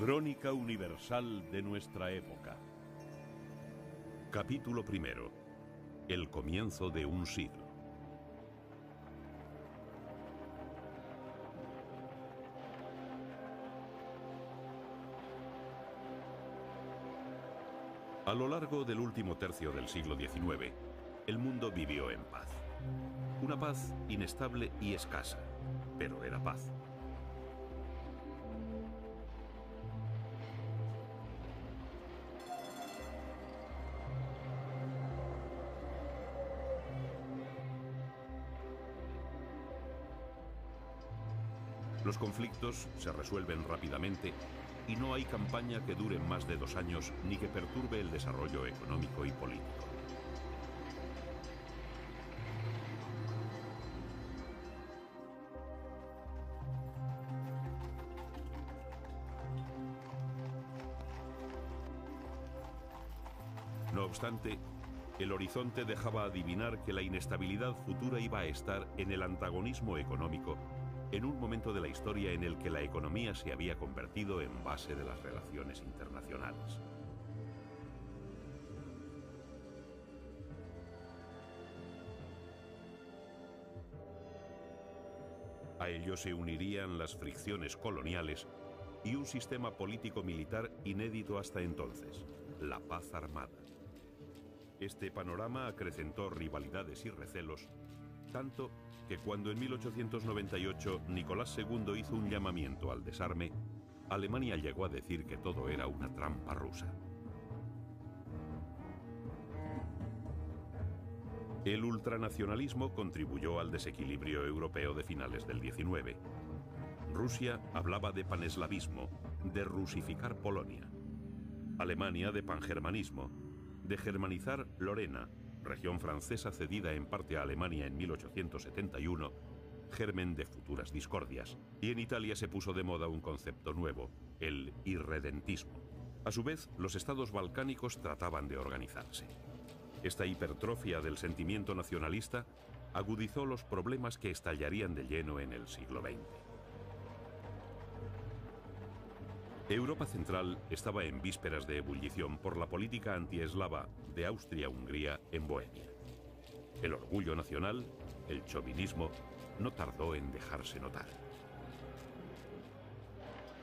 Crónica universal de nuestra época. Capítulo primero. El comienzo de un siglo. A lo largo del último tercio del siglo XIX, el mundo vivió en paz. Una paz inestable y escasa, pero era paz. Los conflictos se resuelven rápidamente y no hay campaña que dure más de 2 años ni que perturbe el desarrollo económico y político. No obstante, el horizonte dejaba adivinar que la inestabilidad futura iba a estar en el antagonismo económico en un momento de la historia en el que la economía se había convertido en base de las relaciones internacionales. A ello se unirían las fricciones coloniales y un sistema político-militar inédito hasta entonces, la paz armada. Este panorama acrecentó rivalidades y recelos, tanto que cuando en 1898 Nicolás II hizo un llamamiento al desarme, Alemania llegó a decir que todo era una trampa rusa. El ultranacionalismo contribuyó al desequilibrio europeo de finales del XIX. Rusia hablaba de paneslavismo, de rusificar Polonia. Alemania de pangermanismo, de germanizar Lorena, región francesa cedida en parte a Alemania en 1871, germen de futuras discordias. Y en Italia se puso de moda un concepto nuevo, el irredentismo. A su vez, los estados balcánicos trataban de organizarse. Esta hipertrofia del sentimiento nacionalista agudizó los problemas que estallarían de lleno en el siglo XX. Europa Central estaba en vísperas de ebullición por la política antieslava de Austria-Hungría en Bohemia. El orgullo nacional, el chauvinismo, no tardó en dejarse notar.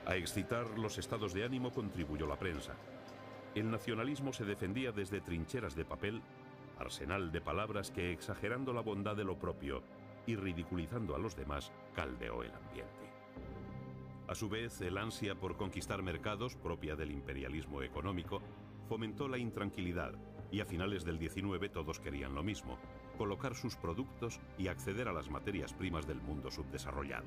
A excitar los estados de ánimo contribuyó la prensa. El nacionalismo se defendía desde trincheras de papel, arsenal de palabras que, exagerando la bondad de lo propio y ridiculizando a los demás, caldeó el ambiente. A su vez, el ansia por conquistar mercados, propia del imperialismo económico, fomentó la intranquilidad y a finales del XIX todos querían lo mismo, colocar sus productos y acceder a las materias primas del mundo subdesarrollado.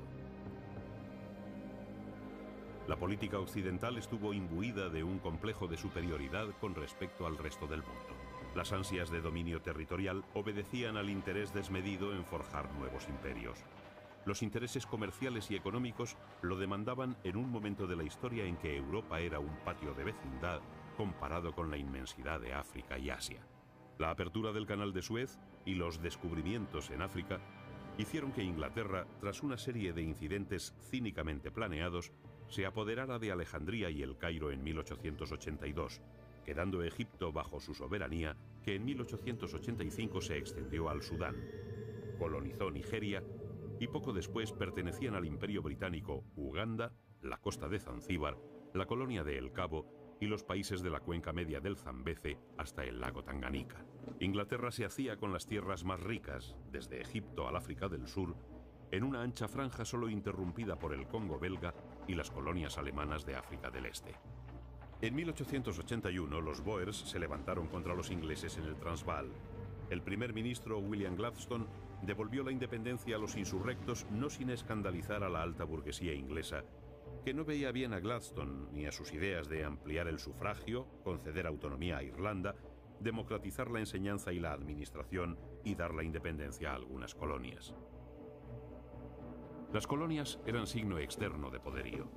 La política occidental estuvo imbuida de un complejo de superioridad con respecto al resto del mundo. Las ansias de dominio territorial obedecían al interés desmedido en forjar nuevos imperios. Los intereses comerciales y económicos lo demandaban en un momento de la historia en que Europa era un patio de vecindad comparado con la inmensidad de África y Asia. La apertura del Canal de Suez y los descubrimientos en África hicieron que Inglaterra, tras una serie de incidentes cínicamente planeados, se apoderara de Alejandría y El Cairo en 1882, quedando Egipto bajo su soberanía, que en 1885 se extendió al Sudán. Colonizó Nigeria y poco después pertenecían al Imperio Británico Uganda, la costa de Zanzíbar, la colonia de El Cabo y los países de la cuenca media del Zambeze hasta el lago Tanganica. Inglaterra se hacía con las tierras más ricas, desde Egipto al África del Sur, en una ancha franja solo interrumpida por el Congo belga y las colonias alemanas de África del Este. En 1881 los Boers se levantaron contra los ingleses en el Transvaal. El primer ministro William Gladstone devolvió la independencia a los insurrectos, no sin escandalizar a la alta burguesía inglesa, que no veía bien a Gladstone ni a sus ideas de ampliar el sufragio, conceder autonomía a Irlanda, democratizar la enseñanza y la administración y dar la independencia a algunas colonias. Las colonias eran signo externo de poderío.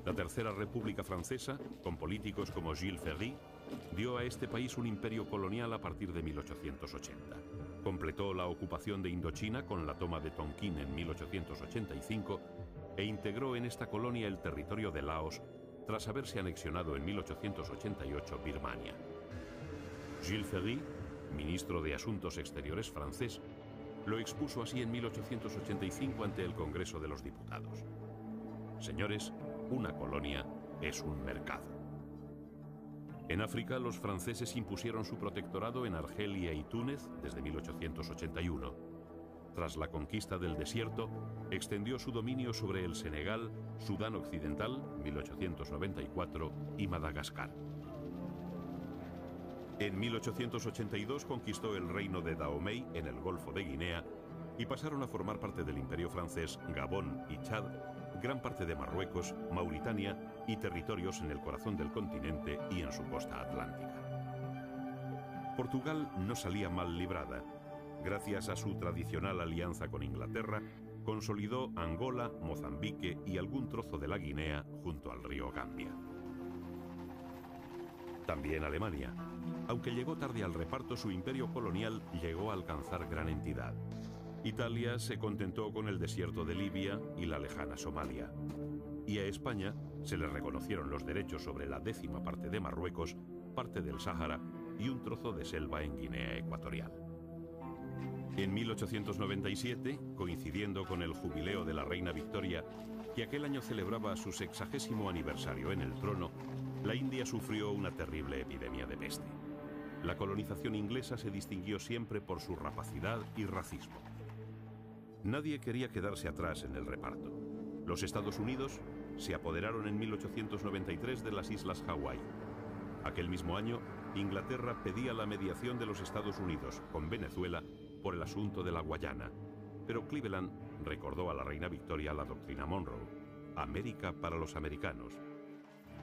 La Tercera República Francesa, con políticos como Jules Ferry, dio a este país un imperio colonial a partir de 1880. Completó la ocupación de Indochina con la toma de Tonkin en 1885 e integró en esta colonia el territorio de Laos tras haberse anexionado en 1888 Birmania. Jules Ferry, ministro de Asuntos Exteriores francés, lo expuso así en 1885 ante el Congreso de los Diputados. Señores, una colonia es un mercado. En África, los franceses impusieron su protectorado en Argelia y Túnez desde 1881. Tras la conquista del desierto, extendió su dominio sobre el Senegal, Sudán Occidental, 1894, y Madagascar. En 1882 conquistó el reino de Dahomey en el Golfo de Guinea y pasaron a formar parte del Imperio francés Gabón y Chad, gran parte de Marruecos, Mauritania y territorios en el corazón del continente y en su costa atlántica. Portugal no salía mal librada. Gracias a su tradicional alianza con Inglaterra, consolidó Angola, Mozambique y algún trozo de la Guinea junto al río Gambia. También Alemania. Aunque llegó tarde al reparto, su imperio colonial llegó a alcanzar gran entidad. Italia se contentó con el desierto de Libia y la lejana Somalia. Y a España se le reconocieron los derechos sobre la 10ª parte de Marruecos, parte del Sáhara y un trozo de selva en Guinea Ecuatorial. En 1897, coincidiendo con el jubileo de la reina Victoria, que aquel año celebraba su 60º aniversario en el trono, la India sufrió una terrible epidemia de peste. La colonización inglesa se distinguió siempre por su rapacidad y racismo. Nadie quería quedarse atrás en el reparto. Los Estados Unidos se apoderaron en 1893 de las Islas Hawái. Aquel mismo año, Inglaterra pedía la mediación de los Estados Unidos con Venezuela por el asunto de la Guayana, pero Cleveland recordó a la reina Victoria la doctrina Monroe, América para los americanos,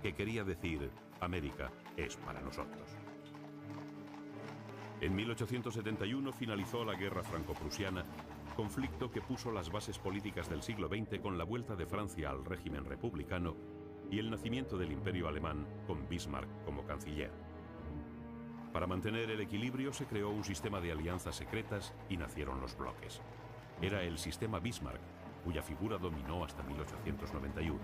que quería decir América es para nosotros. En 1871 finalizó la Guerra Franco-Prusiana, conflicto que puso las bases políticas del siglo XX con la vuelta de Francia al régimen republicano y el nacimiento del Imperio Alemán con Bismarck como canciller. Para mantener el equilibrio se creó un sistema de alianzas secretas y nacieron los bloques. Era el sistema Bismarck, cuya figura dominó hasta 1891.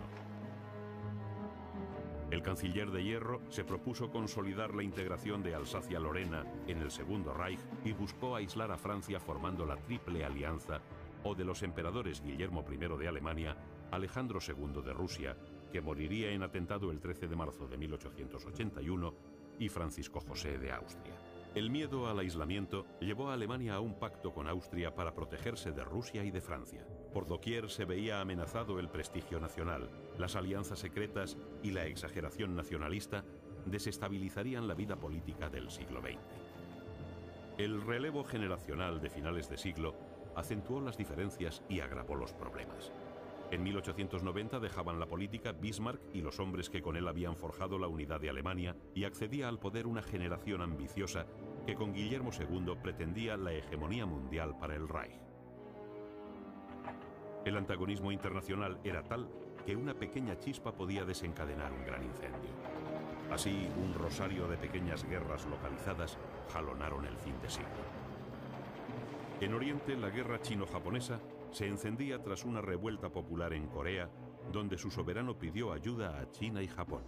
El canciller de hierro se propuso consolidar la integración de Alsacia-Lorena en el Segundo Reich y buscó aislar a Francia formando la Triple Alianza o de los emperadores Guillermo I de Alemania, Alejandro II de Rusia, que moriría en atentado el 13 de marzo de 1881, y Francisco José de Austria. El miedo al aislamiento llevó a Alemania a un pacto con Austria para protegerse de Rusia y de Francia. Por doquier se veía amenazado el prestigio nacional. Las alianzas secretas y la exageración nacionalista desestabilizarían la vida política del siglo XX. El relevo generacional de finales de siglo acentuó las diferencias y agravó los problemas. En 1890 dejaban la política Bismarck y los hombres que con él habían forjado la unidad de Alemania, y accedía al poder una generación ambiciosa que con Guillermo II pretendía la hegemonía mundial para el Reich. El antagonismo internacional era tal que una pequeña chispa podía desencadenar un gran incendio. Así, un rosario de pequeñas guerras localizadas jalonaron el fin de siglo. En Oriente, la guerra chino-japonesa se encendía tras una revuelta popular en Corea, donde su soberano pidió ayuda a China y Japón.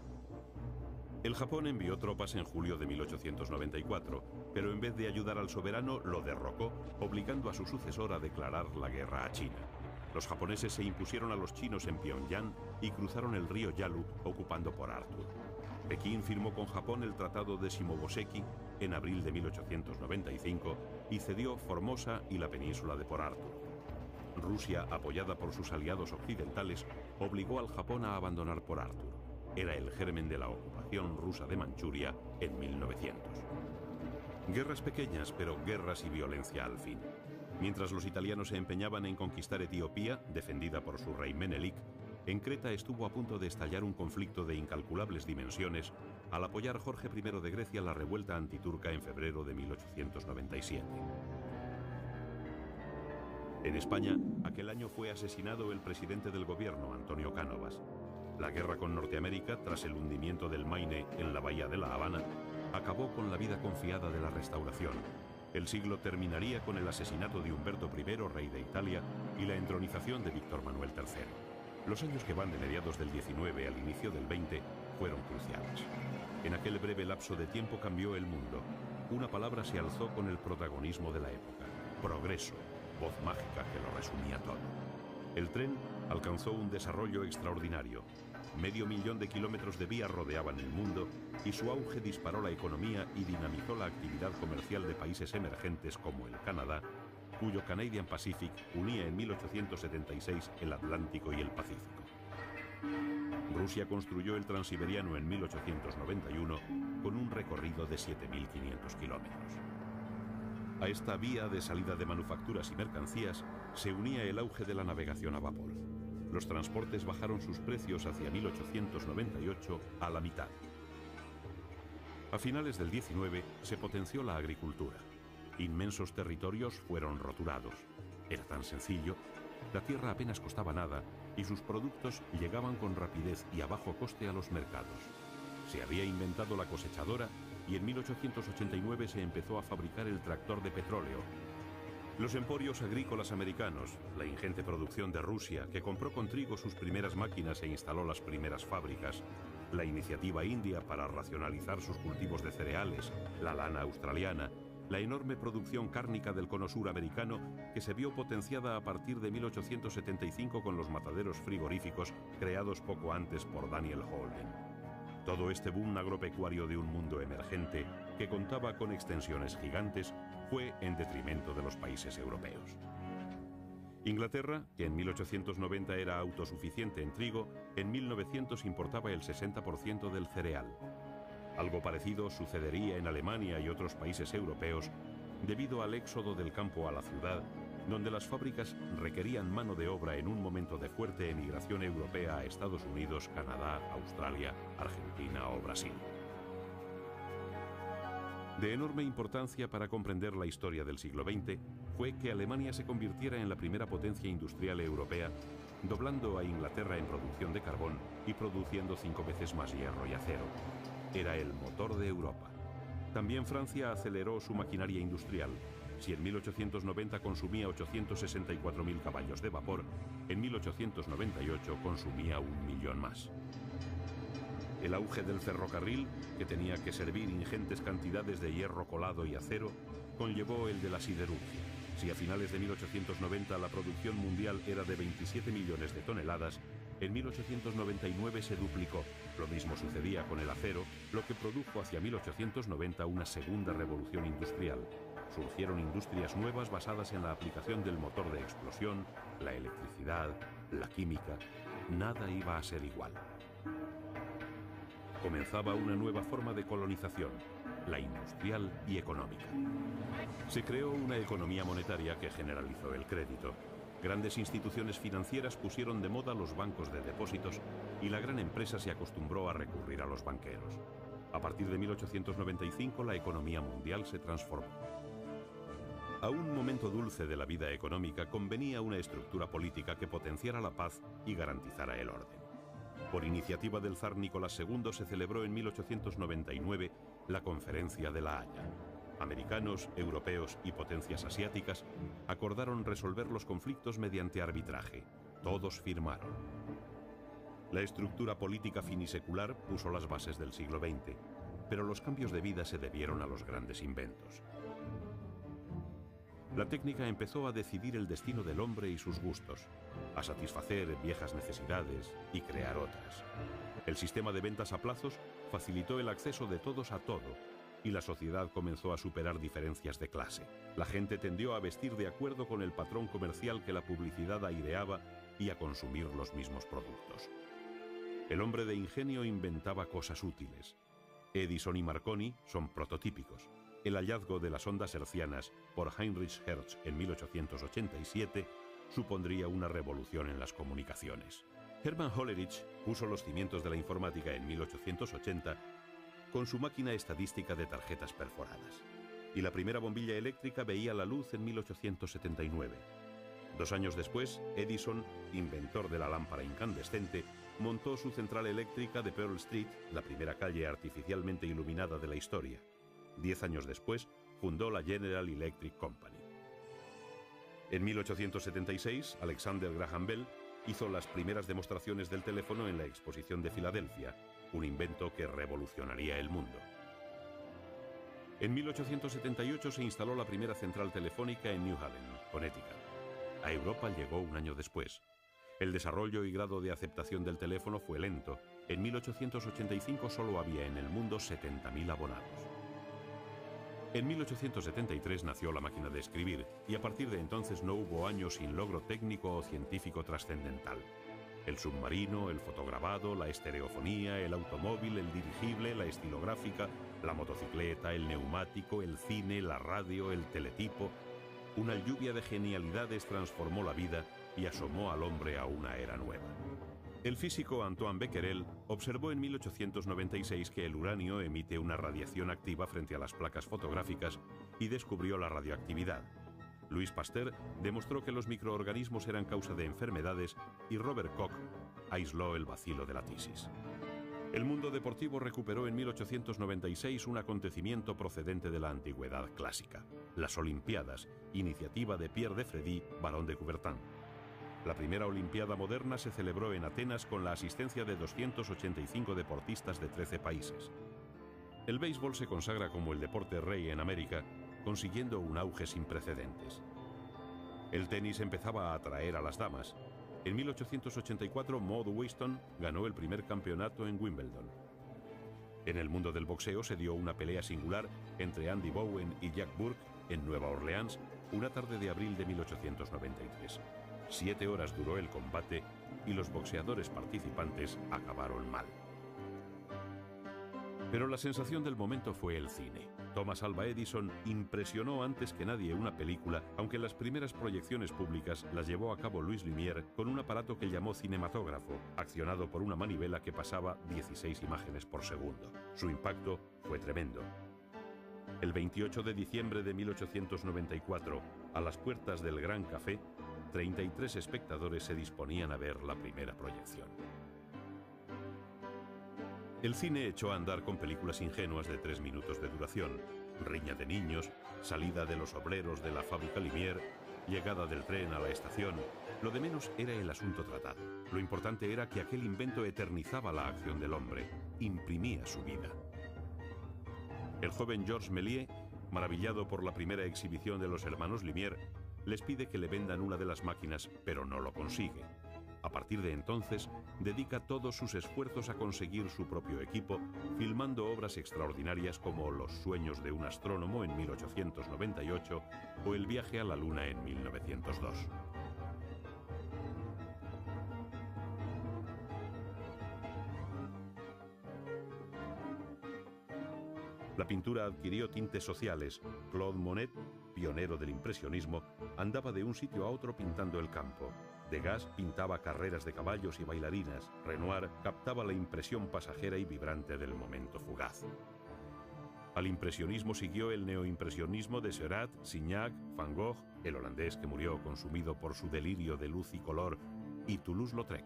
El Japón envió tropas en julio de 1894, pero en vez de ayudar al soberano, lo derrocó, obligando a su sucesor a declarar la guerra a China. Los japoneses se impusieron a los chinos en Pyongyang y cruzaron el río Yalu, ocupando Port Arthur. Pekín firmó con Japón el Tratado de Shimoboseki en abril de 1895 y cedió Formosa y la península de Port Arthur. Rusia, apoyada por sus aliados occidentales, obligó al Japón a abandonar Port Arthur. Era el germen de la ocupación rusa de Manchuria en 1900. Guerras pequeñas, pero guerras y violencia al fin. Mientras los italianos se empeñaban en conquistar Etiopía, defendida por su rey Menelik, en Creta estuvo a punto de estallar un conflicto de incalculables dimensiones al apoyar Jorge I de Grecia la revuelta antiturca en febrero de 1897. En España, aquel año fue asesinado el presidente del gobierno, Antonio Cánovas. La guerra con Norteamérica, tras el hundimiento del Maine en la bahía de La Habana, acabó con la vida confiada de la Restauración. El siglo terminaría con el asesinato de Humberto I, rey de Italia, y la entronización de Víctor Manuel III. Los años que van de mediados del XIX al inicio del XX fueron cruciales. En aquel breve lapso de tiempo cambió el mundo. Una palabra se alzó con el protagonismo de la época: progreso, voz mágica que lo resumía todo. El tren alcanzó un desarrollo extraordinario. 500.000 de kilómetros de vías rodeaban el mundo y su auge disparó la economía y dinamizó la actividad comercial de países emergentes como el Canadá, cuyo Canadian Pacific unía en 1876 el Atlántico y el Pacífico. Rusia construyó el Transiberiano en 1891 con un recorrido de 7.500 kilómetros. A esta vía de salida de manufacturas y mercancías se unía el auge de la navegación a vapor. Los transportes bajaron sus precios hacia 1898 a la mitad. A finales del 19 se potenció la agricultura. Inmensos territorios fueron roturados. Era tan sencillo. La tierra apenas costaba nada y sus productos llegaban con rapidez y a bajo coste a los mercados. Se había inventado la cosechadora y en 1889 se empezó a fabricar el tractor de petróleo. Los emporios agrícolas americanos, la ingente producción de Rusia, que compró con trigo sus primeras máquinas e instaló las primeras fábricas, la iniciativa india para racionalizar sus cultivos de cereales, la lana australiana, la enorme producción cárnica del cono sur americano, que se vio potenciada a partir de 1875 con los mataderos frigoríficos creados poco antes por Daniel Holden. Todo este boom agropecuario de un mundo emergente, que contaba con extensiones gigantes, fue en detrimento de los países europeos. Inglaterra, que en 1890 era autosuficiente en trigo, en 1900 importaba el 60% del cereal. Algo parecido sucedería en Alemania y otros países europeos debido al éxodo del campo a la ciudad, donde las fábricas requerían mano de obra en un momento de fuerte emigración europea a Estados Unidos, Canadá, Australia, Argentina o Brasil. De enorme importancia para comprender la historia del siglo XX fue que Alemania se convirtiera en la primera potencia industrial europea, doblando a Inglaterra en producción de carbón y produciendo 5 veces más hierro y acero. Era el motor de Europa. También Francia aceleró su maquinaria industrial. Si en 1890 consumía 864.000 caballos de vapor, en 1898 consumía 1.000.000 más. El auge del ferrocarril, que tenía que servir ingentes cantidades de hierro colado y acero, conllevó el de la siderurgia. Si a finales de 1890 la producción mundial era de 27 millones de toneladas, en 1899 se duplicó. Lo mismo sucedía con el acero, lo que produjo hacia 1890 una segunda revolución industrial. Surgieron industrias nuevas basadas en la aplicación del motor de explosión, la electricidad, la química. Nada iba a ser igual. Comenzaba una nueva forma de colonización, la industrial y económica. Se creó una economía monetaria que generalizó el crédito. Grandes instituciones financieras pusieron de moda los bancos de depósitos y la gran empresa se acostumbró a recurrir a los banqueros. A partir de 1895 la economía mundial se transformó. A un momento dulce de la vida económica convenía una estructura política que potenciara la paz y garantizara el orden. Por iniciativa del zar Nicolás II se celebró en 1899 la Conferencia de La Haya. Americanos, europeos y potencias asiáticas acordaron resolver los conflictos mediante arbitraje. Todos firmaron. La estructura política finisecular puso las bases del siglo XX, pero los cambios de vida se debieron a los grandes inventos. La técnica empezó a decidir el destino del hombre y sus gustos, a satisfacer viejas necesidades y crear otras. El sistema de ventas a plazos facilitó el acceso de todos a todo, y la sociedad comenzó a superar diferencias de clase. La gente tendió a vestir de acuerdo con el patrón comercial que la publicidad aireaba y a consumir los mismos productos. El hombre de ingenio inventaba cosas útiles. Edison y Marconi son prototípicos. El hallazgo de las ondas hertzianas por Heinrich Hertz en 1887 supondría una revolución en las comunicaciones. Hermann Hollerith puso los cimientos de la informática en 1880 con su máquina estadística de tarjetas perforadas. Y la primera bombilla eléctrica veía la luz en 1879. 2 años después, Edison, inventor de la lámpara incandescente, montó su central eléctrica de Pearl Street, la primera calle artificialmente iluminada de la historia. 10 años después, fundó la General Electric Company. En 1876, Alexander Graham Bell hizo las primeras demostraciones del teléfono en la Exposición de Filadelfia, un invento que revolucionaría el mundo. En 1878 se instaló la primera central telefónica en New Haven, Connecticut. A Europa llegó un año después. El desarrollo y grado de aceptación del teléfono fue lento. En 1885 solo había en el mundo 70.000 abonados. En 1873 nació la máquina de escribir y a partir de entonces no hubo año sin logro técnico o científico trascendental. El submarino, el fotograbado, la estereofonía, el automóvil, el dirigible, la estilográfica, la motocicleta, el neumático, el cine, la radio, el teletipo. Una lluvia de genialidades transformó la vida y asomó al hombre a una era nueva. El físico Antoine Becquerel observó en 1896 que el uranio emite una radiación activa frente a las placas fotográficas y descubrió la radioactividad. Louis Pasteur demostró que los microorganismos eran causa de enfermedades y Robert Koch aisló el bacilo de la tisis. El mundo deportivo recuperó en 1896 un acontecimiento procedente de la antigüedad clásica: las Olimpiadas, iniciativa de Pierre de Freddy, barón de Coubertin. La primera Olimpiada moderna se celebró en Atenas con la asistencia de 285 deportistas de 13 países. El béisbol se consagra como el deporte rey en América, consiguiendo un auge sin precedentes. El tenis empezaba a atraer a las damas. En 1884, Maud Weston ganó el primer campeonato en Wimbledon. En el mundo del boxeo se dio una pelea singular entre Andy Bowen y Jack Burke en Nueva Orleans, una tarde de abril de 1893. 7 horas duró el combate y los boxeadores participantes acabaron mal. Pero la sensación del momento fue el cine. Thomas Alva Edison impresionó antes que nadie una película, aunque las primeras proyecciones públicas las llevó a cabo Louis Lumière con un aparato que llamó cinematógrafo, accionado por una manivela que pasaba 16 imágenes por segundo. Su impacto fue tremendo. El 28 de diciembre de 1894, a las puertas del Gran Café, 33 espectadores se disponían a ver la primera proyección. El cine echó a andar con películas ingenuas de 3 minutos de duración: riña de niños, salida de los obreros de la fábrica Lumière, llegada del tren a la estación. Lo de menos era el asunto tratado. Lo importante era que aquel invento eternizaba la acción del hombre, imprimía su vida. El joven Georges Méliès, maravillado por la primera exhibición de los hermanos Lumière, les pide que le vendan una de las máquinas, pero no lo consigue. A partir de entonces, dedica todos sus esfuerzos a conseguir su propio equipo, filmando obras extraordinarias como Los sueños de un astrónomo en 1898 o El viaje a la Luna en 1902. La pintura adquirió tintes sociales. Claude Monet, pionero del impresionismo, andaba de un sitio a otro pintando el campo. Degas pintaba carreras de caballos y bailarinas. Renoir captaba la impresión pasajera y vibrante del momento fugaz. Al impresionismo siguió el neoimpresionismo de Seurat, Signac, Van Gogh, el holandés que murió consumido por su delirio de luz y color, y Toulouse-Lautrec.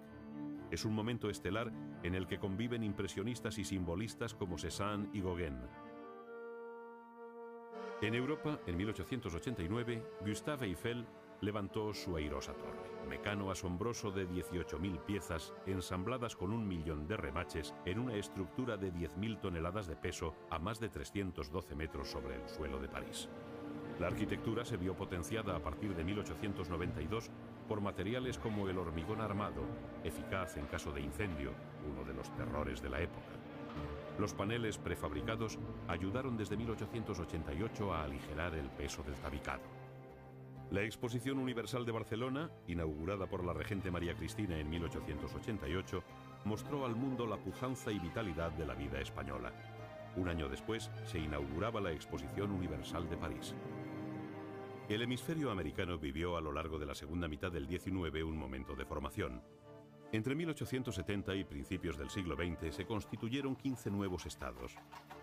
Es un momento estelar en el que conviven impresionistas y simbolistas como Cézanne y Gauguin. En Europa, en 1889, Gustave Eiffel levantó su airosa torre, mecano asombroso de 18.000 piezas ensambladas con 1 millón de remaches en una estructura de 10.000 toneladas de peso a más de 312 metros sobre el suelo de París. La arquitectura se vio potenciada a partir de 1892 por materiales como el hormigón armado, eficaz en caso de incendio, uno de los terrores de la época. Los paneles prefabricados ayudaron desde 1888 a aligerar el peso del tabicado. La Exposición Universal de Barcelona, inaugurada por la regente María Cristina en 1888, mostró al mundo la pujanza y vitalidad de la vida española. Un año después se inauguraba la Exposición Universal de París. El hemisferio americano vivió a lo largo de la segunda mitad del XIX un momento de formación. Entre 1870 y principios del siglo XX se constituyeron 15 nuevos estados.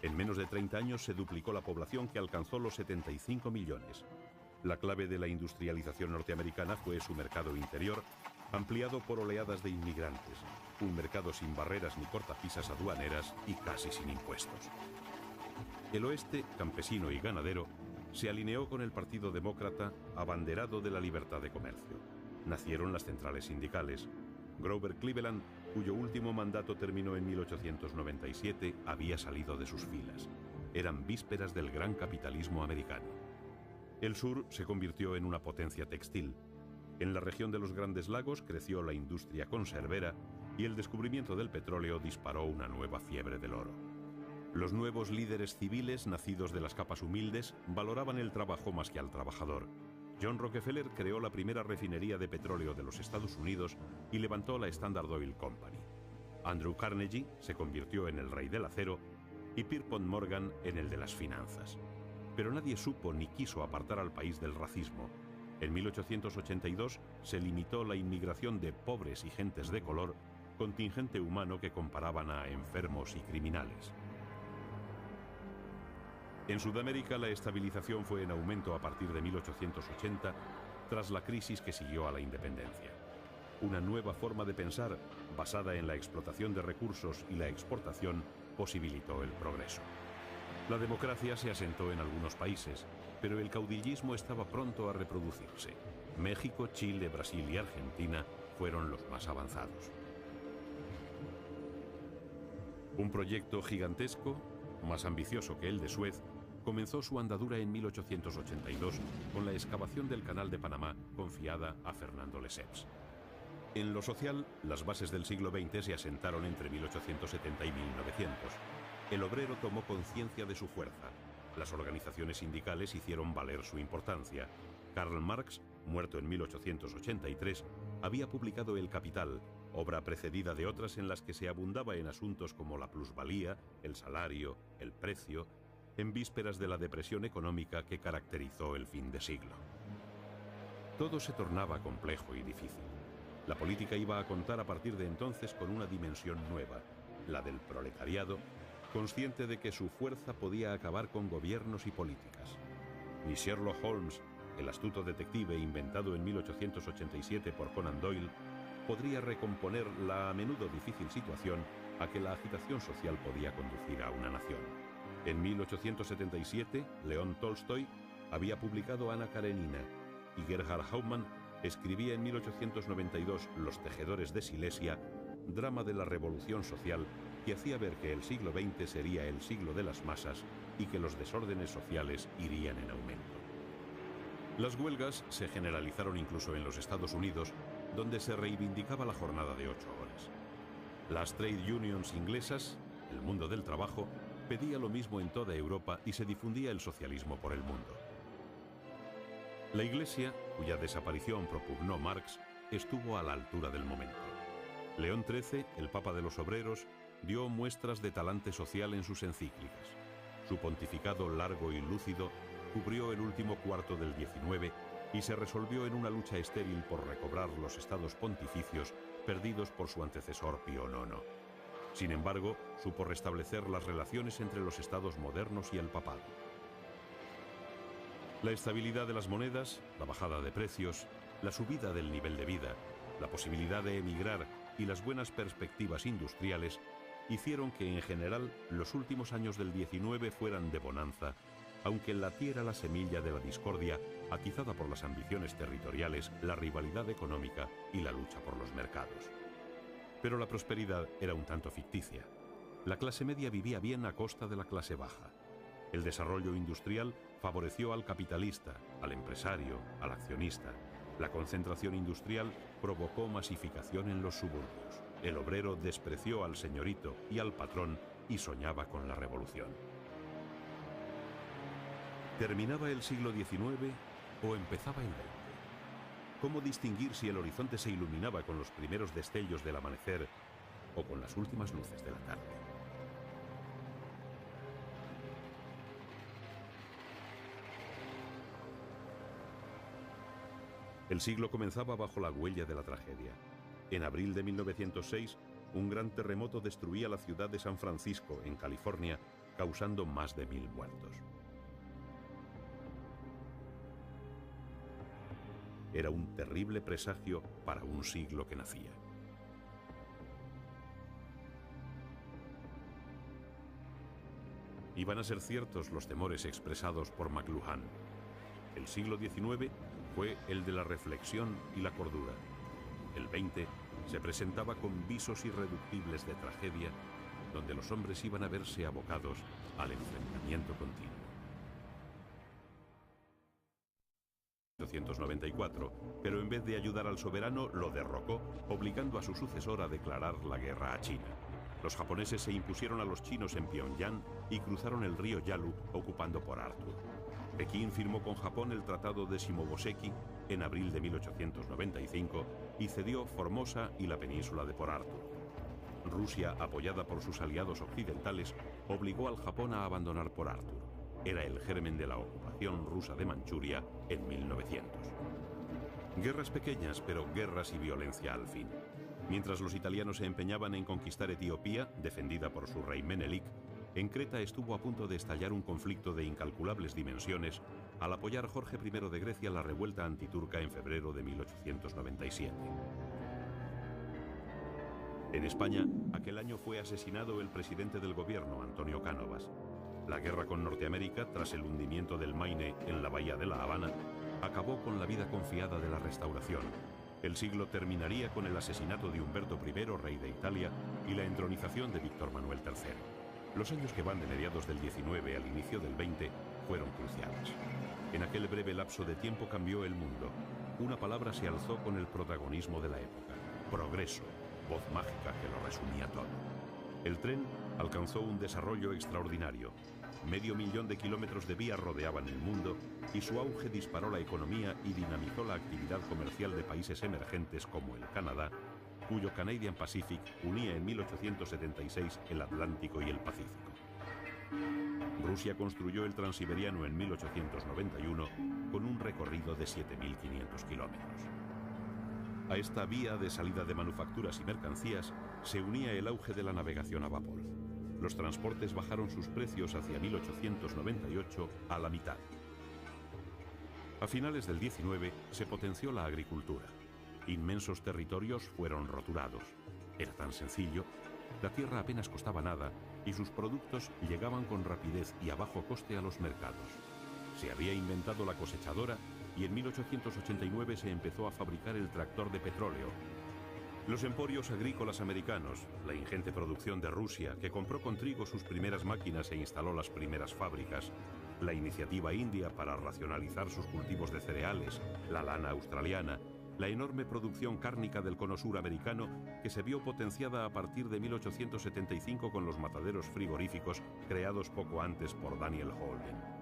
En menos de 30 años se duplicó la población, que alcanzó los 75 millones. La clave de la industrialización norteamericana fue su mercado interior, ampliado por oleadas de inmigrantes, un mercado sin barreras ni cortapisas aduaneras y casi sin impuestos. El oeste, campesino y ganadero, se alineó con el Partido Demócrata, abanderado de la libertad de comercio. Nacieron las centrales sindicales. Grover Cleveland cuyo último mandato terminó en 1897, había salido de sus filas. Eran vísperas del gran capitalismo americano. El sur se convirtió en una potencia textil. En la región de los Grandes Lagos creció la industria conservera y el descubrimiento del petróleo disparó una nueva fiebre del oro. Los nuevos líderes civiles, nacidos de las capas humildes, valoraban el trabajo más que al trabajador. John Rockefeller creó la primera refinería de petróleo de los Estados Unidos y levantó la Standard Oil Company. Andrew Carnegie se convirtió en el rey del acero y Pierpont Morgan en el de las finanzas. Pero nadie supo ni quiso apartar al país del racismo. En 1882 se limitó la inmigración de pobres y gentes de color, contingente humano que comparaban a enfermos y criminales. En Sudamérica la estabilización fue en aumento a partir de 1880, tras la crisis que siguió a la independencia. Una nueva forma de pensar, basada en la explotación de recursos y la exportación, posibilitó el progreso. La democracia se asentó en algunos países, pero el caudillismo estaba pronto a reproducirse. México, Chile, Brasil y Argentina fueron los más avanzados. Un proyecto gigantesco, más ambicioso que el de Suez, comenzó su andadura en 1882 con la excavación del Canal de Panamá confiada a Fernando Lesseps. En lo social, las bases del siglo XX se asentaron entre 1870 y 1900. El obrero tomó conciencia de su fuerza. Las organizaciones sindicales hicieron valer su importancia. Karl Marx, muerto en 1883, había publicado El Capital, obra precedida de otras en las que se abundaba en asuntos como la plusvalía, el salario, el precio, en vísperas de la depresión económica que caracterizó el fin de siglo. Todo se tornaba complejo y difícil. La política iba a contar a partir de entonces con una dimensión nueva, la del proletariado, consciente de que su fuerza podía acabar con gobiernos y políticas. Ni Sherlock Holmes, el astuto detective inventado en 1887 por Conan Doyle, podría recomponer la a menudo difícil situación a que la agitación social podía conducir a una nación. En 1877, León Tolstoy había publicado Ana Karenina y Gerhard Hauptmann escribía en 1892 Los tejedores de Silesia, drama de la revolución social que hacía ver que el siglo XX sería el siglo de las masas y que los desórdenes sociales irían en aumento. Las huelgas se generalizaron incluso en los Estados Unidos, donde se reivindicaba la jornada de 8 horas. Las trade unions inglesas, el mundo del trabajo, pedía lo mismo en toda Europa y se difundía el socialismo por el mundo. La Iglesia, cuya desaparición propugnó Marx, estuvo a la altura del momento. León XIII, el Papa de los Obreros, dio muestras de talante social en sus encíclicas. Su pontificado largo y lúcido cubrió el último cuarto del XIX y se resolvió en una lucha estéril por recobrar los estados pontificios perdidos por su antecesor Pío IX. Sin embargo, supo restablecer las relaciones entre los estados modernos y el papado. La estabilidad de las monedas, la bajada de precios, la subida del nivel de vida, la posibilidad de emigrar y las buenas perspectivas industriales hicieron que en general los últimos años del XIX fueran de bonanza, aunque latiera la semilla de la discordia atizada por las ambiciones territoriales, la rivalidad económica y la lucha por los mercados. Pero la prosperidad era un tanto ficticia. La clase media vivía bien a costa de la clase baja. El desarrollo industrial favoreció al capitalista, al empresario, al accionista. La concentración industrial provocó masificación en los suburbios. El obrero despreció al señorito y al patrón y soñaba con la revolución. ¿Terminaba el siglo XIX o empezaba el XX? ¿Cómo distinguir si el horizonte se iluminaba con los primeros destellos del amanecer o con las últimas luces de la tarde? El siglo comenzaba bajo la huella de la tragedia. En abril de 1906, un gran terremoto destruía la ciudad de San Francisco, en California, causando más de 1000 muertos. Era un terrible presagio para un siglo que nacía. Iban a ser ciertos los temores expresados por McLuhan. El siglo XIX fue el de la reflexión y la cordura. El XX, se presentaba con visos irreductibles de tragedia, donde los hombres iban a verse abocados al enfrentamiento continuo. 1894, pero en vez de ayudar al soberano, lo derrocó, obligando a su sucesor a declarar la guerra a China. Los japoneses se impusieron a los chinos en Pyongyang y cruzaron el río Yalu, ocupando Port Arthur. Pekín firmó con Japón el Tratado de Shimoboseki en abril de 1895 y cedió Formosa y la península de Port Arthur. Rusia, apoyada por sus aliados occidentales, obligó al Japón a abandonar Port Arthur. Era el germen de la ocupación rusa de Manchuria en 1900. Guerras pequeñas, pero guerras y violencia al fin. Mientras los italianos se empeñaban en conquistar Etiopía, defendida por su rey Menelik, en Creta estuvo a punto de estallar un conflicto de incalculables dimensiones al apoyar Jorge I de Grecia la revuelta antiturca en febrero de 1897. En España, aquel año fue asesinado el presidente del gobierno, Antonio Cánovas. La guerra con Norteamérica, tras el hundimiento del Maine en la bahía de La Habana, acabó con la vida confiada de la Restauración. El siglo terminaría con el asesinato de Humberto I, rey de Italia, y la entronización de Víctor Manuel III. Los años que van de mediados del 19 al inicio del 20 fueron cruciales. En aquel breve lapso de tiempo cambió el mundo. Una palabra se alzó con el protagonismo de la época: progreso, voz mágica que lo resumía todo. El tren alcanzó un desarrollo extraordinario. 500.000 de kilómetros de vías rodeaban el mundo y su auge disparó la economía y dinamizó la actividad comercial de países emergentes como el Canadá, cuyo Canadian Pacific unía en 1876 el Atlántico y el Pacífico. Rusia construyó el Transiberiano en 1891 con un recorrido de 7.500 kilómetros. A esta vía de salida de manufacturas y mercancías se unía el auge de la navegación a vapor. Los transportes bajaron sus precios hacia 1898 a la mitad. A finales del 19 se potenció la agricultura. Inmensos territorios fueron roturados. Era tan sencillo. La tierra apenas costaba nada y sus productos llegaban con rapidez y a bajo coste a los mercados. Se había inventado la cosechadora y en 1889 se empezó a fabricar el tractor de petróleo. Los emporios agrícolas americanos, la ingente producción de Rusia, que compró con trigo sus primeras máquinas e instaló las primeras fábricas, la iniciativa india para racionalizar sus cultivos de cereales, la lana australiana, la enorme producción cárnica del cono sur americano, que se vio potenciada a partir de 1875 con los mataderos frigoríficos creados poco antes por Daniel Holden.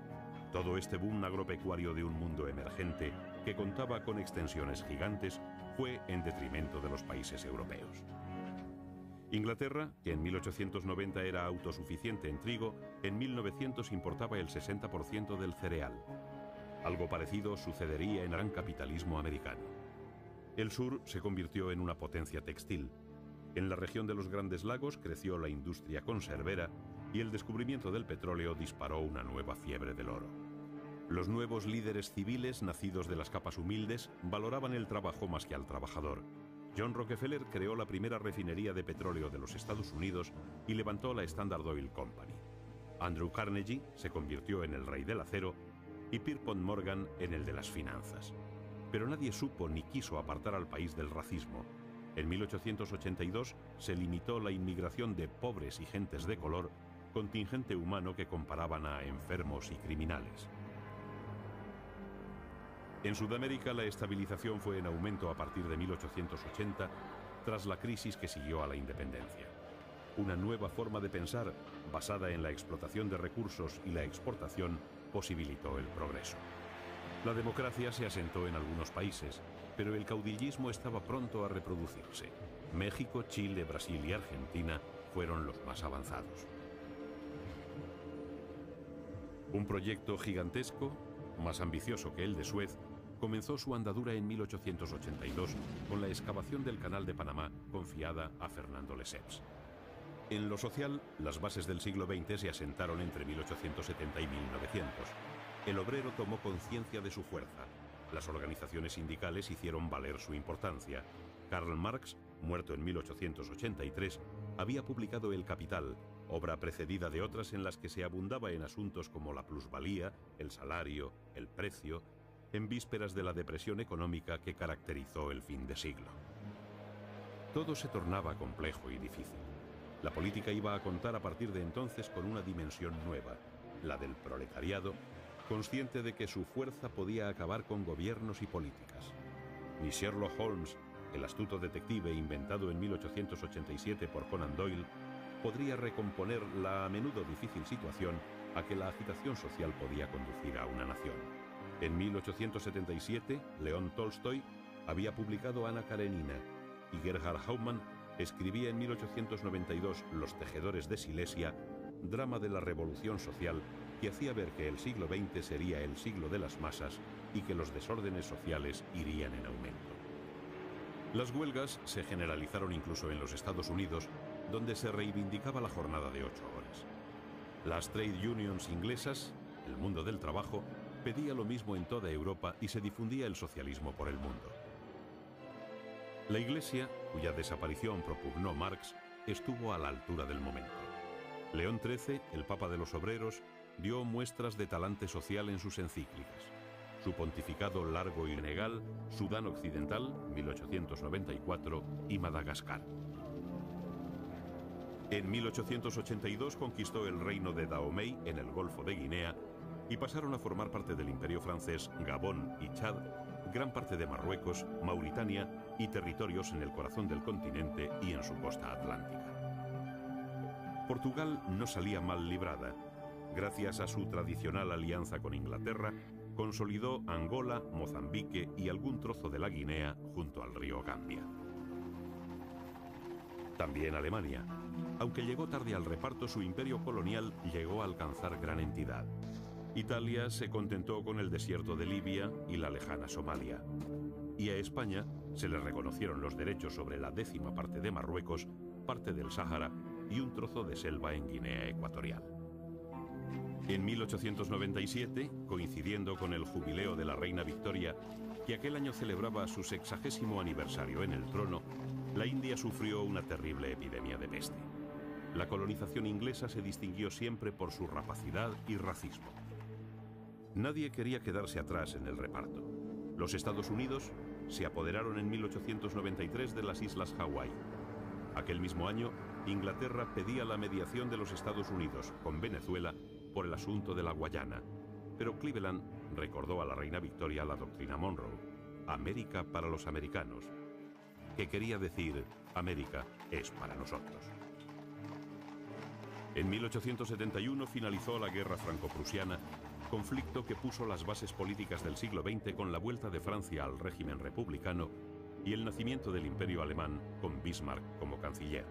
Todo este boom agropecuario de un mundo emergente, que contaba con extensiones gigantes, fue en detrimento de los países europeos. Inglaterra, que en 1890 era autosuficiente en trigo, en 1900 importaba el 60% del cereal. Algo parecido sucedería en el gran capitalismo americano. El sur se convirtió en una potencia textil. En la región de los Grandes Lagos creció la industria conservera y el descubrimiento del petróleo disparó una nueva fiebre del oro. Los nuevos líderes civiles, nacidos de las capas humildes, valoraban el trabajo más que al trabajador. John Rockefeller creó la primera refinería de petróleo de los Estados Unidos y levantó la Standard Oil Company. Andrew Carnegie se convirtió en el rey del acero y Pierpont Morgan en el de las finanzas. Pero nadie supo ni quiso apartar al país del racismo. En 1882 se limitó la inmigración de pobres y gentes de color, contingente humano que comparaban a enfermos y criminales. En Sudamérica la estabilización fue en aumento a partir de 1880, tras la crisis que siguió a la independencia. Una nueva forma de pensar, basada en la explotación de recursos y la exportación, posibilitó el progreso. La democracia se asentó en algunos países, pero el caudillismo estaba pronto a reproducirse. México, Chile, Brasil y Argentina fueron los más avanzados. Un proyecto gigantesco, más ambicioso que el de Suez, comenzó su andadura en 1882 con la excavación del Canal de Panamá confiada a Fernando Lesseps. En lo social, las bases del siglo XX se asentaron entre 1870 y 1900. El obrero tomó conciencia de su fuerza. Las organizaciones sindicales hicieron valer su importancia. Karl Marx, muerto en 1883, había publicado El Capital, obra precedida de otras en las que se abundaba en asuntos como la plusvalía, el salario, el precio, en vísperas de la depresión económica que caracterizó el fin de siglo. Todo se tornaba complejo y difícil. La política iba a contar a partir de entonces con una dimensión nueva, la del proletariado, consciente de que su fuerza podía acabar con gobiernos y políticas. Ni Sherlock Holmes, el astuto detective inventado en 1887 por Conan Doyle, podría recomponer la a menudo difícil situación a que la agitación social podía conducir a una nación. En 1877, León Tolstoy había publicado Ana Karenina y Gerhard Hauptmann escribía en 1892 Los tejedores de Silesia, drama de la revolución social que hacía ver que el siglo XX sería el siglo de las masas y que los desórdenes sociales irían en aumento. Las huelgas se generalizaron incluso en los Estados Unidos, donde se reivindicaba la jornada de 8 horas. Las trade unions inglesas, el mundo del trabajo, pedía lo mismo en toda Europa y se difundía el socialismo por el mundo. La Iglesia, cuya desaparición propugnó Marx, estuvo a la altura del momento. León XIII, el Papa de los Obreros, dio muestras de talante social en sus encíclicas. Su pontificado largo y legal, Sudán Occidental, 1894, y Madagascar. En 1882 conquistó el reino de Dahomey en el Golfo de Guinea y pasaron a formar parte del Imperio francés Gabón y Chad, gran parte de Marruecos, Mauritania y territorios en el corazón del continente y en su costa atlántica. Portugal no salía mal librada. Gracias a su tradicional alianza con Inglaterra, consolidó Angola, Mozambique y algún trozo de la Guinea junto al río Gambia. También Alemania. Aunque llegó tarde al reparto, su imperio colonial llegó a alcanzar gran entidad. Italia se contentó con el desierto de Libia y la lejana Somalia. Y a España se le reconocieron los derechos sobre la 10ª parte de Marruecos, parte del Sáhara y un trozo de selva en Guinea Ecuatorial. En 1897, coincidiendo con el jubileo de la reina Victoria, que aquel año celebraba su 60º aniversario en el trono, la India sufrió una terrible epidemia de peste. La colonización inglesa se distinguió siempre por su rapacidad y racismo. Nadie quería quedarse atrás en el reparto. Los Estados Unidos se apoderaron en 1893 de las Islas Hawái. Aquel mismo año, Inglaterra pedía la mediación de los Estados Unidos con Venezuela por el asunto de la Guayana, pero Cleveland recordó a la reina Victoria la doctrina Monroe, América para los americanos, que quería decir América es para nosotros. En 1871 finalizó la Guerra Franco-Prusiana, conflicto que puso las bases políticas del siglo XX con la vuelta de Francia al régimen republicano y el nacimiento del Imperio Alemán con Bismarck como canciller.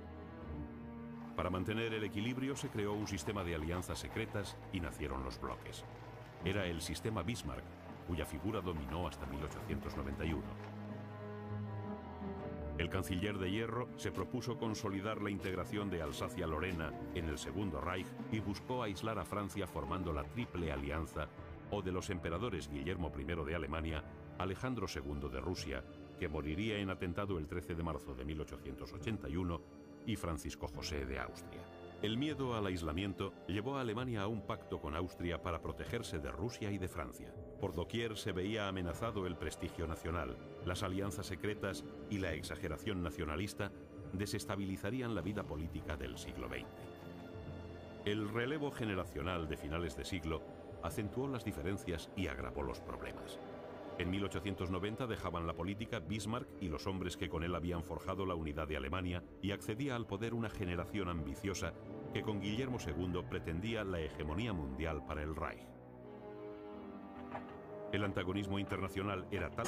Para mantener el equilibrio se creó un sistema de alianzas secretas y nacieron los bloques. Era el sistema Bismarck, cuya figura dominó hasta 1891. El canciller de hierro se propuso consolidar la integración de Alsacia-Lorena en el Segundo Reich y buscó aislar a Francia formando la Triple Alianza, o de los emperadores Guillermo I de Alemania, Alejandro II de Rusia, que moriría en atentado el 13 de marzo de 1881, y Francisco José de Austria. El miedo al aislamiento llevó a Alemania a un pacto con Austria para protegerse de Rusia y de Francia. Por doquier se veía amenazado el prestigio nacional. Las alianzas secretas y la exageración nacionalista desestabilizarían la vida política del siglo XX. El relevo generacional de finales de siglo acentuó las diferencias y agravó los problemas. En 1890 dejaban la política Bismarck y los hombres que con él habían forjado la unidad de Alemania, y accedía al poder una generación ambiciosa que con Guillermo II pretendía la hegemonía mundial para el Reich. El antagonismo internacional era tal...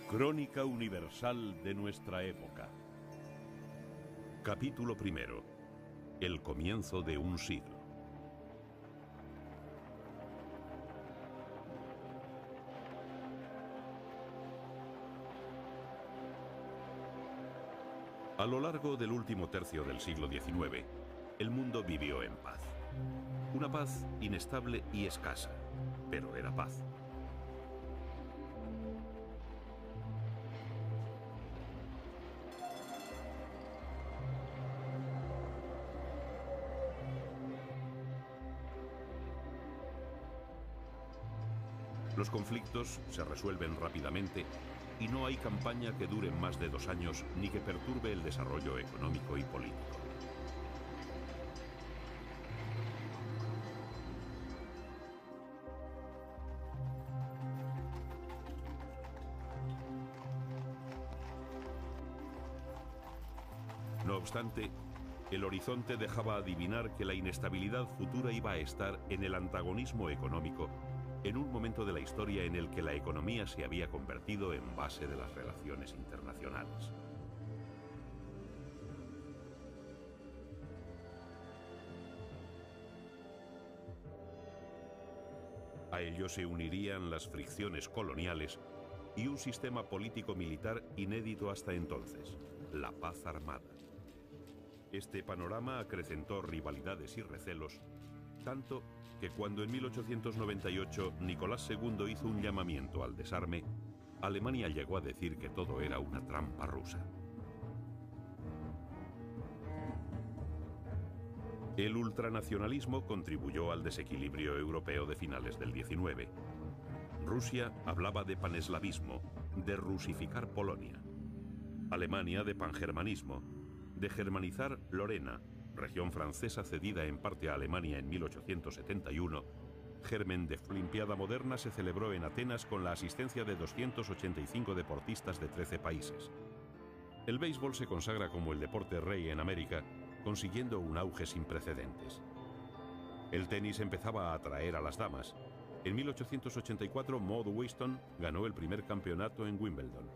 Crónica universal de nuestra época. Capítulo primero. El comienzo de un siglo. A lo largo del último tercio del siglo XIX, el mundo vivió en paz. Una paz inestable y escasa, pero era paz. Los conflictos se resuelven rápidamente y no hay campaña que dure más de 2 años ni que perturbe el desarrollo económico y político. No obstante, el horizonte dejaba adivinar que la inestabilidad futura iba a estar en el antagonismo económico en un momento de la historia en el que la economía se había convertido en base de las relaciones internacionales. A ello se unirían las fricciones coloniales y un sistema político-militar inédito hasta entonces, la paz armada. Este panorama acrecentó rivalidades y recelos, tanto que cuando en 1898 Nicolás II hizo un llamamiento al desarme, Alemania llegó a decir que todo era una trampa rusa. El ultranacionalismo contribuyó al desequilibrio europeo de finales del XIX. Rusia hablaba de paneslavismo, de rusificar Polonia. Alemania de pangermanismo, de germanizar Lorena, región francesa cedida en parte a Alemania en 1871, germen de Olimpiada moderna se celebró en Atenas con la asistencia de 285 deportistas de 13 países. El béisbol se consagra como el deporte rey en América, consiguiendo un auge sin precedentes. El tenis empezaba a atraer a las damas. En 1884, Maud Winston ganó el primer campeonato en Wimbledon.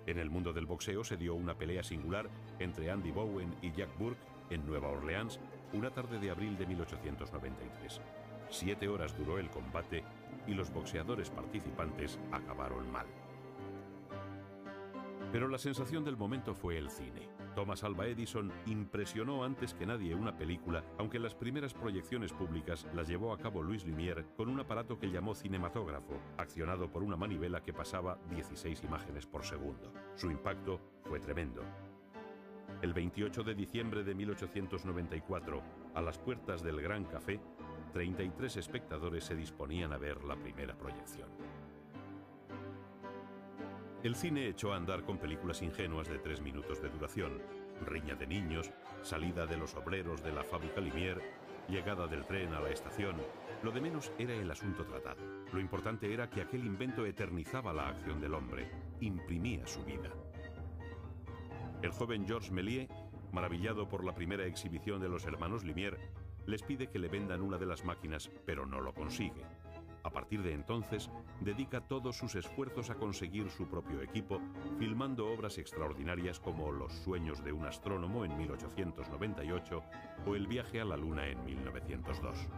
En el mundo del boxeo se dio una pelea singular entre Andy Bowen y Jack Burke en Nueva Orleans, una tarde de abril de 1893. 7 horas duró el combate y los boxeadores participantes acabaron mal. Pero la sensación del momento fue el cine. Thomas Alva Edison impresionó antes que nadie una película, aunque las primeras proyecciones públicas las llevó a cabo Louis Lumière con un aparato que llamó cinematógrafo, accionado por una manivela que pasaba 16 imágenes por segundo. Su impacto fue tremendo. El 28 de diciembre de 1894, a las puertas del Gran Café, 33 espectadores se disponían a ver la primera proyección. El cine echó a andar con películas ingenuas de 3 minutos de duración, riña de niños, salida de los obreros de la fábrica Lumière, llegada del tren a la estación. Lo de menos era el asunto tratado. Lo importante era que aquel invento eternizaba la acción del hombre, imprimía su vida. El joven Georges Méliès, maravillado por la primera exhibición de los hermanos Lumière, les pide que le vendan una de las máquinas, pero no lo consigue. A partir de entonces, dedica todos sus esfuerzos a conseguir su propio equipo, filmando obras extraordinarias como Los sueños de un astrónomo en 1898 o El viaje a la luna en 1902.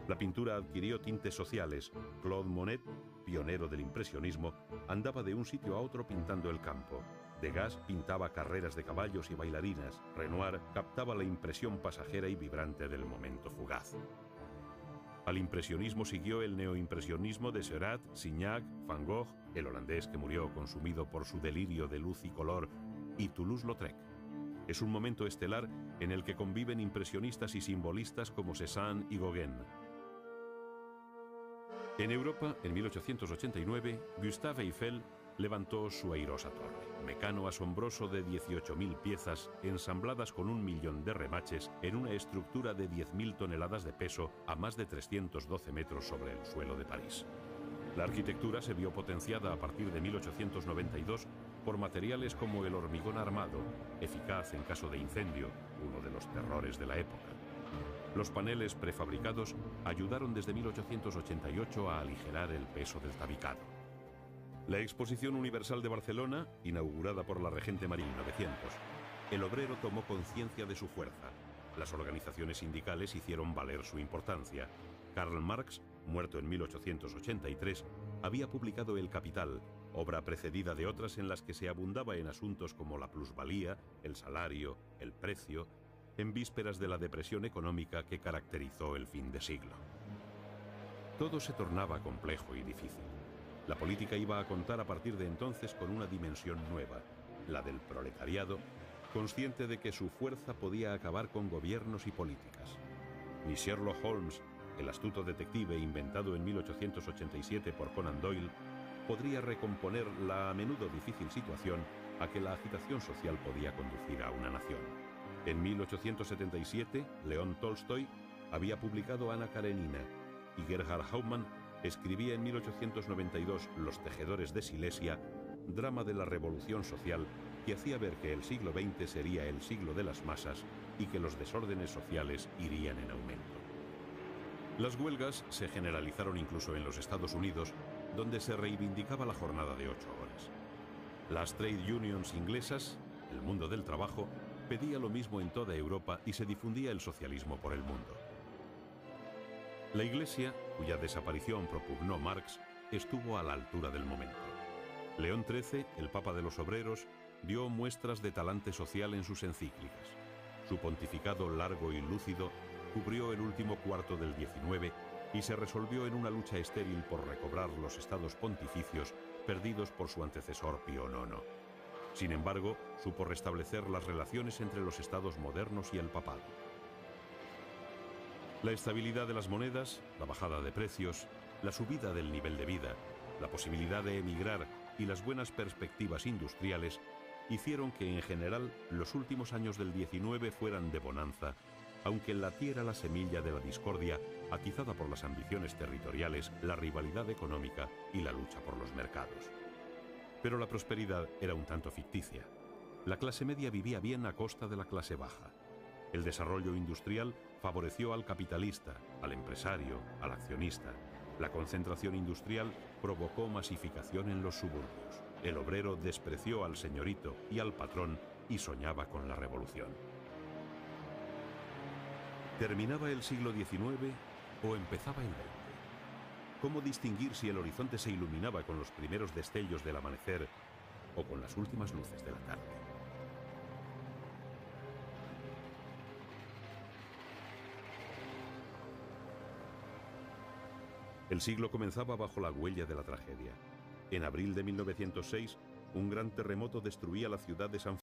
La pintura adquirió tintes sociales. Claude Monet, pionero del impresionismo, andaba de un sitio a otro pintando el campo. Degas pintaba carreras de caballos y bailarinas. Renoir captaba la impresión pasajera y vibrante del momento fugaz. Al impresionismo siguió el neoimpresionismo de Seurat, Signac, Van Gogh, el holandés que murió consumido por su delirio de luz y color, y Toulouse-Lautrec. Es un momento estelar en el que conviven impresionistas y simbolistas como Cézanne y Gauguin. En Europa, en 1889, Gustave Eiffel levantó su airosa torre, mecano asombroso de 18.000 piezas ensambladas con 1 millón de remaches en una estructura de 10.000 toneladas de peso a más de 312 metros sobre el suelo de París. La arquitectura se vio potenciada a partir de 1892 por materiales como el hormigón armado, eficaz en caso de incendio, uno de los terrores de la época. Los paneles prefabricados ayudaron desde 1888 a aligerar el peso del tabicado. La Exposición Universal de Barcelona, inaugurada por la regente María en 1900, el obrero tomó conciencia de su fuerza. Las organizaciones sindicales hicieron valer su importancia. Karl Marx, muerto en 1883, había publicado El Capital, obra precedida de otras en las que se abundaba en asuntos como la plusvalía, el salario, el precio, en vísperas de la depresión económica que caracterizó el fin de siglo. Todo se tornaba complejo y difícil. La política iba a contar a partir de entonces con una dimensión nueva, la del proletariado, consciente de que su fuerza podía acabar con gobiernos y políticas. Ni Sherlock Holmes, el astuto detective inventado en 1887 por Conan Doyle, podría recomponer la a menudo difícil situación a que la agitación social podía conducir a una nación. En 1877, León Tolstoy había publicado Ana Karenina y Gerhard Hauptmann escribía en 1892 Los tejedores de Silesia, drama de la revolución social que hacía ver que el siglo XX sería el siglo de las masas y que los desórdenes sociales irían en aumento. Las huelgas se generalizaron incluso en los Estados Unidos, donde se reivindicaba la jornada de 8 horas. Las trade unions inglesas, el mundo del trabajo, pedía lo mismo en toda Europa y se difundía el socialismo por el mundo. La Iglesia, cuya desaparición propugnó Marx, estuvo a la altura del momento. León XIII, el Papa de los Obreros, dio muestras de talante social en sus encíclicas. Su pontificado largo y lúcido cubrió el último cuarto del XIX y se resolvió en una lucha estéril por recobrar los estados pontificios perdidos por su antecesor Pío IX. Sin embargo, supo restablecer las relaciones entre los estados modernos y el papado. La estabilidad de las monedas, la bajada de precios, la subida del nivel de vida, la posibilidad de emigrar y las buenas perspectivas industriales hicieron que en general los últimos años del XIX fueran de bonanza, aunque latiera la semilla de la discordia atizada por las ambiciones territoriales, la rivalidad económica y la lucha por los mercados. Pero la prosperidad era un tanto ficticia. La clase media vivía bien a costa de la clase baja. El desarrollo industrial favoreció al capitalista, al empresario, al accionista. La concentración industrial provocó masificación en los suburbios. El obrero despreció al señorito y al patrón y soñaba con la revolución. ¿Terminaba el siglo XIX o empezaba el XX? ¿Cómo distinguir si el horizonte se iluminaba con los primeros destellos del amanecer o con las últimas luces de la tarde? El siglo comenzaba bajo la huella de la tragedia. En abril de 1906, un gran terremoto destruía la ciudad de San